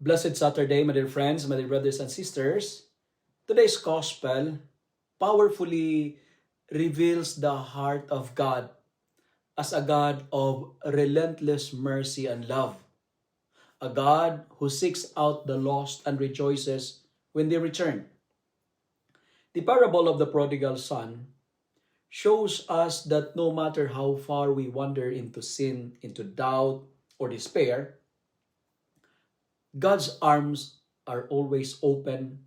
Blessed Saturday, my dear friends, my dear brothers and sisters. Today's gospel powerfully reveals the heart of God as a God of relentless mercy and love, a God who seeks out the lost and rejoices when they return. The parable of the prodigal son shows us that no matter how far we wander into sin, into doubt, or despair, God's arms are always open,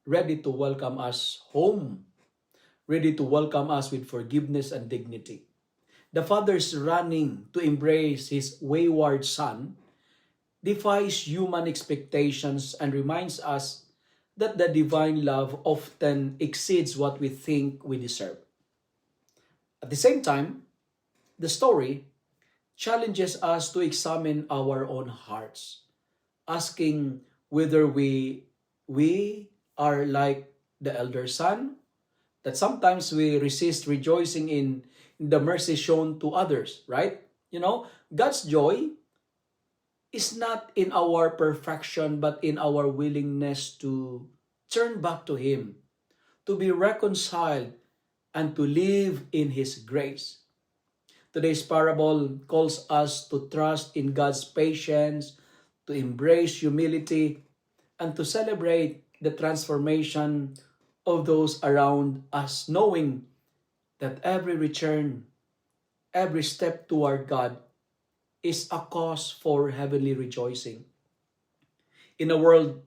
ready to welcome us home, ready to welcome us with forgiveness and dignity. The Father's running to embrace his wayward son defies human expectations and reminds us that the divine love often exceeds what we think we deserve. At the same time, the story challenges us to examine our own hearts, asking whether we are like the elder son, that sometimes we resist rejoicing in the mercy shown to others, right? God's joy is not in our perfection, but in our willingness to turn back to Him, to be reconciled, and to live in His grace. Today's parable calls us to trust in God's patience, to embrace humility, and to celebrate the transformation of those around us, knowing that every return, every step toward God is a cause for heavenly rejoicing. In a world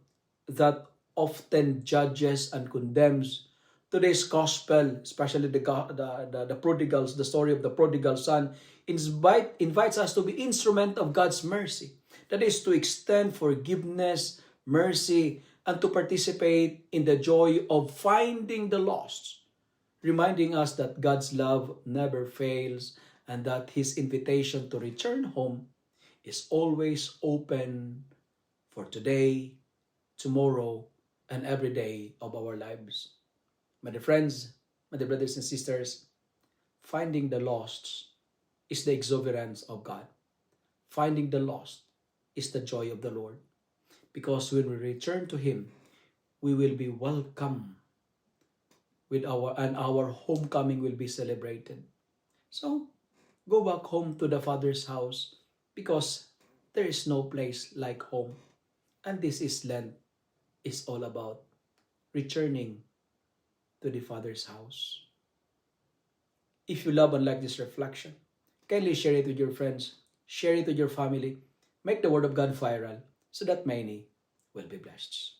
that often judges and condemns, today's gospel, especially the prodigals, the story of the prodigal son, invites us to be instrument of God's mercy. That is to extend forgiveness, mercy, and to participate in the joy of finding the lost, reminding us that God's love never fails and that His invitation to return home is always open for today, tomorrow, and every day of our lives. My dear friends, my dear brothers and sisters, finding the lost is the exuberance of God. Finding the lost is the joy of the Lord. Because when we return to Him, we will be welcome and our homecoming will be celebrated. So, go back home to the Father's house because there is no place like home. And this is Lent is all about returning to the Father's house. If you love and like this reflection, kindly share it with your friends, share it with your family, make the Word of God viral so that many will be blessed.